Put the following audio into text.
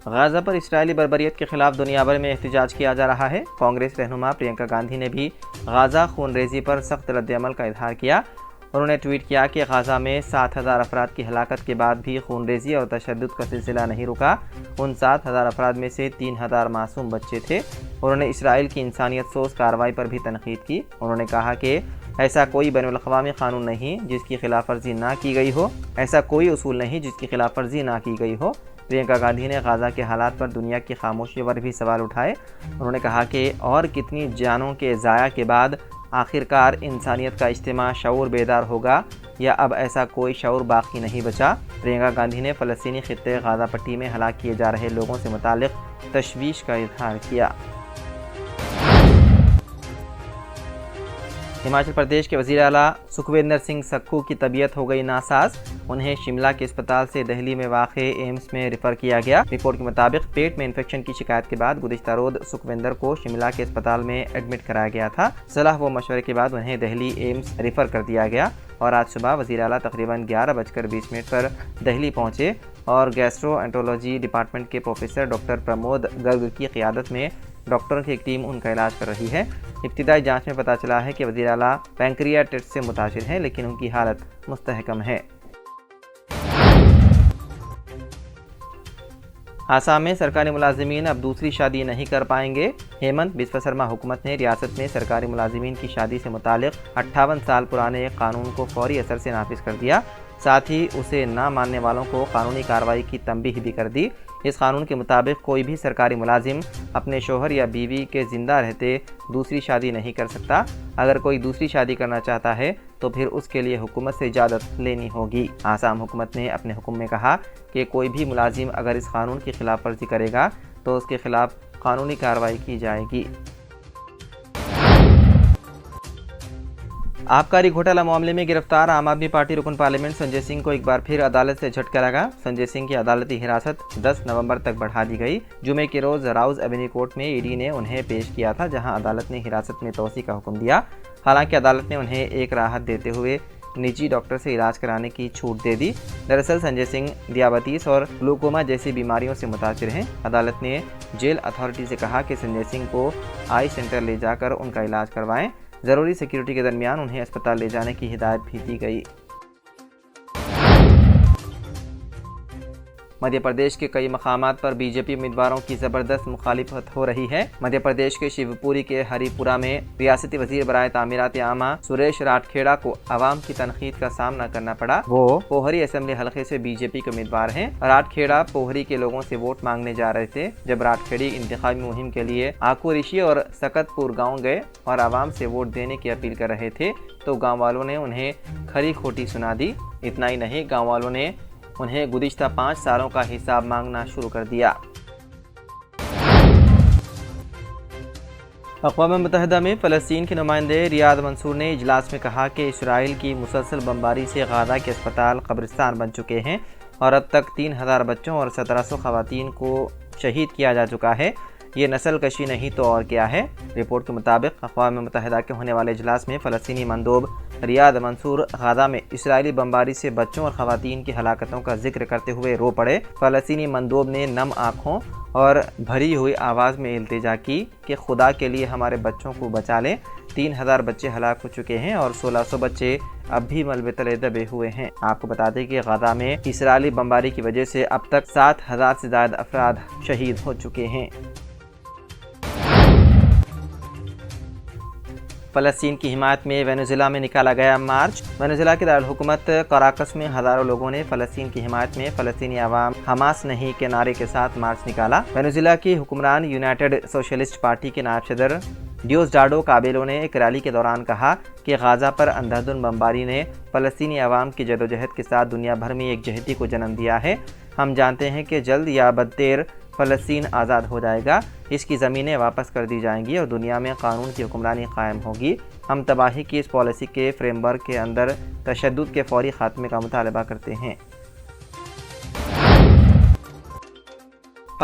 غزہ پر اسرائیلی بربریت کے خلاف دنیا بھر میں احتجاج کیا جا رہا ہے۔ کانگریس رہنما پرینکا گاندھی نے بھی غزہ خون ریزی پر سخت رد عمل کا اظہار کیا۔ انہوں نے ٹویٹ کیا کہ غزہ میں 7,000 افراد کی ہلاکت کے بعد بھی خون ریزی اور تشدد کا سلسلہ نہیں رکا۔ ان 7,000 افراد میں سے 3,000 معصوم بچے تھے۔ انہوں نے اسرائیل کی انسانیت سوز کارروائی پر بھی تنقید کی۔ انہوں نے کہا کہ ایسا کوئی بین الاقوامی قانون نہیں جس کی خلاف ورزی نہ کی گئی ہو، ایسا کوئی اصول نہیں جس کی خلاف ورزی نہ کی گئی ہو۔ پرینکا گاندھی نے غزہ کے حالات پر دنیا کی خاموشی پر بھی سوال اٹھائے۔ انہوں نے کہا کہ اور کتنی جانوں کے ضیاع کے بعد آخرکار انسانیت کا اجتماع شعور بیدار ہوگا یا اب ایسا کوئی شعور باقی نہیں بچا۔ پرینکا گاندھی نے فلسطینی خطے غزہ پٹی میں ہلاک کیے جا رہے لوگوں سے متعلق تشویش کا اظہار کیا۔ ہماچل پردیش کے وزیر اعلیٰ سکھویندر سنگھ سکھو کی طبیعت ہو گئی ناساز۔ انہیں شملہ کے اسپتال سے دہلی میں واقع ایمس میں ریفر کیا گیا۔ رپورٹ کے مطابق پیٹ میں انفیکشن کی شکایت کے بعد گزشتہ روز سکھویندر کو شملہ کے اسپتال میں ایڈمٹ کرایا گیا تھا۔ صلاح و مشورے کے بعد انہیں دہلی ایمس ریفر کر دیا گیا اور آج صبح وزیر اعلیٰ تقریباً 11:20 پر دہلی پہنچے اور گیسٹرو انٹرولوجی ڈپارٹمنٹ کے پروفیسر ڈاکٹر پرمود گرگ کی قیادت میں ڈاکٹروں کی ایک ٹیم ان کا علاج کر رہی ہے۔ ابتدائی جانچ میں پتہ چلا ہے کہ وزیر اعلیٰ پینکریاٹائٹس سے متاثر ہیں، لیکن ان کی حالت مستحکم ہے۔ آسام میں سرکاری ملازمین اب دوسری شادی نہیں کر پائیں گے۔ ہیمنت بسوا سرما حکومت نے ریاست میں سرکاری ملازمین کی شادی سے متعلق 58 سال پرانے ایک قانون کو فوری اثر سے نافذ کر دیا، ساتھ ہی اسے نہ ماننے والوں کو قانونی کارروائی کی تنبیہ بھی کر دی۔ اس قانون کے مطابق کوئی بھی سرکاری ملازم اپنے شوہر یا بیوی کے زندہ رہتے دوسری شادی نہیں کر سکتا۔ اگر کوئی دوسری شادی کرنا چاہتا ہے تو پھر اس کے لیے حکومت سے اجازت لینی ہوگی۔ آسام حکومت نے اپنے حکم میں کہا کہ کوئی بھی ملازم اگر اس قانون کی خلاف ورزی کرے گا تو اس کے خلاف قانونی کارروائی کی جائے گی۔ آبکاری گھوٹالہ معاملے میں گرفتار عام آدمی پارٹی رکن پارلیمنٹ سنجے سنگھ کو ایک بار پھر عدالت سے جھٹکا لگا۔ سنجے سنگھ کی عدالتی حراست 10 نومبر تک بڑھا دی گئی۔ جمعے کے روز راؤز ایونیو کورٹ میں ای ڈی نے انہیں پیش کیا تھا، جہاں عدالت نے حراست میں توسیع کا حکم دیا۔ حالانکہ عدالت نے انہیں ایک راحت دیتے ہوئے نجی ڈاکٹر سے علاج کرانے کی چھوٹ دے دی۔ دراصل سنجے سنگھ دیابیطس اور گلوکوما جیسی بیماریوں سے متاثر ہیں۔ عدالت نے جیل اتھارٹی سے کہا کہ سنجے سنگھ کو آئی سینٹر لے جا کر ان کا علاج کروائیں۔ ضروری سیکیورٹی کے درمیان انہیں اسپتال لے جانے کی ہدایت بھی دی گئی۔ مدھیہ پردیش کے کئی مقامات پر بی جے پی امیدواروں کی زبردست مخالفت ہو رہی ہے۔ مدھیہ پردیش کے شیو پوری کے ہری پورہ میں ریاستی وزیر برائے تعمیرات عامہ سریش راٹھکھیڑا کو عوام کی تنقید کا سامنا کرنا پڑا۔ وہ پوہری اسمبلی حلقے سے بی جے پی کے امیدوار ہیں۔ راٹھکھیڑا پوہری کے لوگوں سے ووٹ مانگنے جا رہے تھے۔ جب راٹھکھیڑی انتخابی مہم کے لیے آکو رشی اور سکت پور گاؤں گئے اور عوام سے ووٹ دینے کی اپیل کر رہے تھے تو گاؤں والوں نے انہیں کھری کھوٹی سنا دی۔ اتنا ہی نہیں، گاؤں والوں نے انہیں گزشتہ 5 سالوں کا حساب مانگنا شروع کر دیا۔ اقوام متحدہ میں فلسطین کے نمائندے ریاض منصور نے اجلاس میں کہا کہ اسرائیل کی مسلسل بمباری سے غزہ کے اسپتال قبرستان بن چکے ہیں اور اب تک 3,000 بچوں اور 1,700 خواتین کو شہید کیا جا چکا ہے۔ یہ نسل کشی نہیں تو اور کیا ہے۔ رپورٹ کے مطابق اقوام متحدہ کے ہونے والے اجلاس میں فلسطینی مندوب ریاض منصور غزہ میں اسرائیلی بمباری سے بچوں اور خواتین کی ہلاکتوں کا ذکر کرتے ہوئے رو پڑے۔ فلسطینی مندوب نے نم آنکھوں اور بھری ہوئی آواز میں التجا کی کہ خدا کے لیے ہمارے بچوں کو بچا لیں۔ 3,000 بچے ہلاک ہو چکے ہیں اور 1,600 بچے اب بھی ملبے تلے دبے ہوئے ہیں۔ آپ کو بتا دیں کہ غزہ میں اسرائیلی بمباری کی وجہ سے اب تک 7,000 سے زائد افراد شہید ہو چکے ہیں۔ فلسطین کی حمایت میں وینزویلا میں نکالا گیا مارچ۔ وینزویلا کے دارالحکومت کراکس میں ہزاروں لوگوں نے فلسطین کی حمایت میں فلسطینی عوام حماس نہیں کے نعرے کے ساتھ مارچ نکالا۔ وینزویلا کی حکمران یونائیٹڈ سوشلسٹ پارٹی کے نائب صدر ڈیوسڈاڈو کابیلو نے ایک ریلی کے دوران کہا کہ غزہ پر اندھادھند بمباری نے فلسطینی عوام کی جدوجہد کے ساتھ دنیا بھر میں یکجہتی کو جنم دیا ہے۔ ہم جانتے ہیں کہ جلد یا بددیر فلسطین آزاد ہو جائے گا، اس کی زمینیں واپس کر دی جائیں گی اور دنیا میں قانون کی حکمرانی قائم ہوگی۔ ہم تباہی کی اس پالیسی کے فریم ورک کے اندر تشدد کے فوری خاتمے کا مطالبہ کرتے ہیں۔